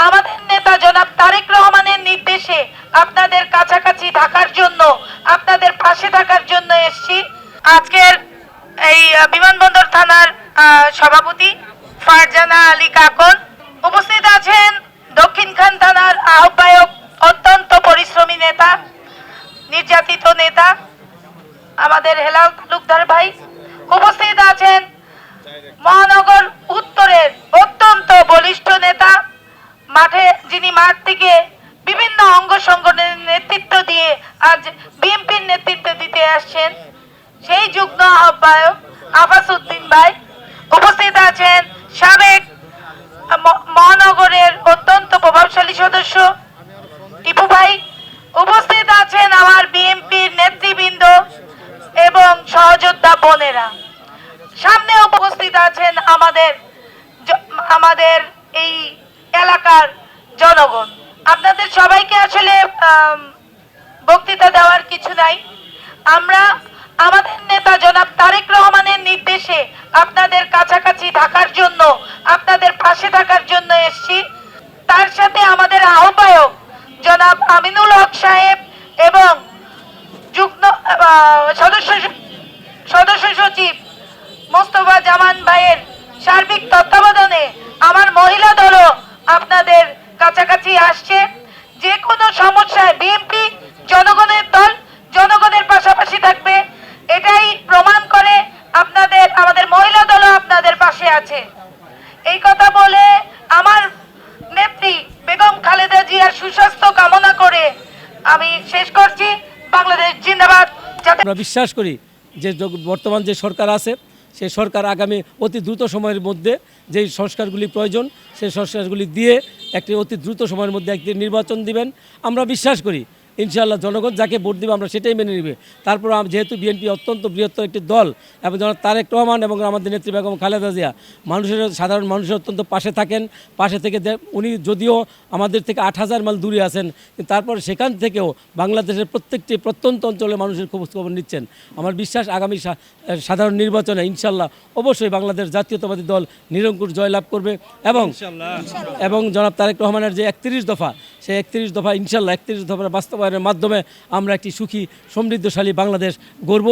আমাদের নেতা জনাব তারেক রহমানের নির্দেশে আপনাদের কাছাকাছি থাকার জন্য, আপনাদের পাশে থাকার জন্য এসেছি। আজকের এই বিমানবন্দর থানার সভাপতি ফারজানা আলী কাকন উপস্থিত আছেন, দক্ষিণখান থানার আহ্বায়ক, অত্যন্ত পরিশ্রমী নেতা, নির্যাতিত নেতা আমাদের হেলাল তালুকদার ভাই উপস্থিত আছেন, মহানগর উত্তরের অত্যন্ত বলিষ্ঠ নেতা, যিনি মাঠ থেকে বিভিন্ন অঙ্গ সংগঠনের নেতৃত্ব দিয়ে আজ বিএনপির নেতৃত্ব দিতে আসছেন, সেই যুগ্ম আহ্বায়ক আফাস উদ্দিন ভাই উপস্থিত আছেন, সাবেক মহানগরের অত্যন্ত প্রভাবশালী সদস্য টিপু ভাই উপস্থিত আছেন, আমার বিএনপির নেতৃবৃন্দ এবং সহযোদ্ধা বোনেরা। সামনে উপস্থিত আছেন আমাদের এই এলাকার জনগণ। আপনাদের সবাইকে আসলে বক্তৃতা দেওয়ার কিছু নাই। আমরা আমাদের নেতা জনাব তারেক রহমানের নির্দেশে আপনাদের কাছাকাছি থাকার জন্য, আপনাদের পাশে থাকার জন্য এসেছি। তার সাথে আমাদের আহ্বায়ক জনাব আমিনুল হক সাহেব এবং যুগ্ম সদস্য সচিব মোস্তফা জামান ভাইয়ের সার্বিক তত্ত্বাবধানে আমার মহিলা দলও আপনাদের কাছাকাছি আসছে। যে কোনো সমস্যায় বিএনপি জনগণের দল, জনগণের পাশাপাশি থাকবে, এটাই প্রমাণ করে আমাদের মহিলা দলও আপনাদের পাশে আছে। এই কথা বলে আমার নেত্রী বেগম খালেদা জিয়ার সুস্বাস্থ্য কামনা করে আমি শেষ করছি। বাংলাদেশ জিন্দাবাদ। আমরা বিশ্বাস করি যে বর্তমান যে সরকার আছে, সেই সরকার আগামী অতি দ্রুত সময়ের মধ্যে যেই সংস্কারগুলি প্রয়োজন, সেই সংস্কারগুলি দিয়ে একটি অতি দ্রুত সময়ের মধ্যে একটি নির্বাচন দিবেন। আমরা বিশ্বাস করি ইনশাআল্লাহ জনগণ যাকে ভোট দেবে আমরা সেটাই মেনে নেবে। তারপর যেহেতু বিএনপি অত্যন্ত বৃহত্তর একটি দল এবং জনাব তারেক রহমান এবং আমাদের নেত্রী বেগম খালেদা জিয়া সাধারণ মানুষের অত্যন্ত পাশে থাকেন, পাশে থেকে উনি যদিও আমাদের থেকে 8,000 মাইল দূরে আছেন, কিন্তু তারপর সেখান থেকেও বাংলাদেশের প্রত্যেকটি প্রত্যন্ত অঞ্চলে মানুষের খোঁজখবর নিচ্ছেন। আমার বিশ্বাস আগামী সাধারণ নির্বাচনে ইনশাআল্লাহ অবশ্যই বাংলাদেশ জাতীয়তাবাদী দল নিরঙ্কুশ জয়লাভ করবে এবং জনাব তারেক রহমানের যে 31 দফা, সেই 31 দফা ইনশাআল্লাহ 31 দফার বাস্তবায়নের মাধ্যমে আমরা একটি সুখী সমৃদ্ধশালী বাংলাদেশ গড়ব।